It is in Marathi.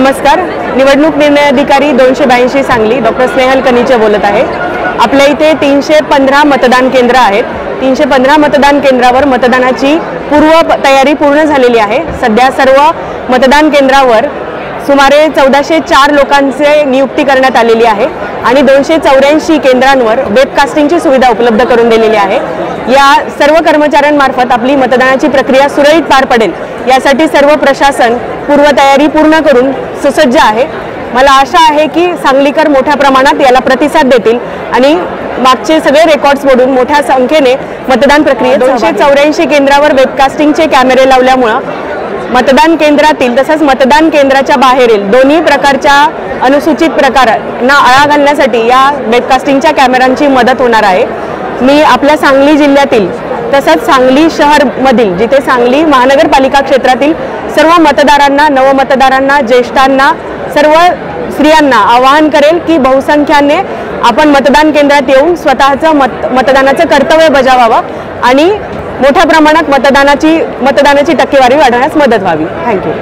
नमस्कार, निवडणूक निर्णय अधिकारी 282 सांगली डॉक्टर स्नेहल कनीचे बोलत आहे। आपल्या इथे 315 मतदान केंद्र आहेत। 315 मतदान केंद्रावर मतदानाची पूर्व तयारी पूर्ण झालेली आहे। सध्या सर्व मतदान केंद्रावर सुमारे 1404 लोकांचे नियुक्ती करण्यात आलेली आहे आणि 284 केंद्रांवर वेबकास्टिंगची सुविधा उपलब्ध करून दिलेली आहे। या सर्व कर्मचाऱ्यांमार्फत आपली मतदानाची प्रक्रिया सुरळीत पार पडेल यासाठी सर्व प्रशासन पूर्वतयारी पूर्ण करून सुसज्ज आहे। मला आशा आहे की सांगलीकर मोठ्या प्रमाणात याला प्रतिसाद देतील आणि मागचे सगळे रेकॉर्ड्स मोडून मोठ्या संख्येने मतदान प्रक्रियेत 284 केंद्रावर वेबकास्टिंगचे कॅमेरे लावल्यामुळे मतदान केंद्रातील तसंच मतदान केंद्राच्या बाहेरील दोन्ही प्रकारच्या अनुसूचित प्रकारांना आळा घालण्यासाठी या वेबकास्टिंगच्या कॅमेऱ्यांची मदत होणार आहे। मी आपल्या सांगली जिल्ह्यातील तसंच सांगली शहर मधील जिथे सांगली महानगरपालिका क्षेत्रातील सर्व मतदारांना, नवमतदारांना, ज्येष्ठांना, सर्व स्त्रियांना आवाहन करेल की बहुसंख्याने आपण मतदान केंद्रात येऊन स्वतःचं मतदानाचं कर्तव्य बजावावं आणि मोठ्या प्रमाणात मतदानाची टक्केवारी वाढवण्यास मदत व्हावी। थँक्यू।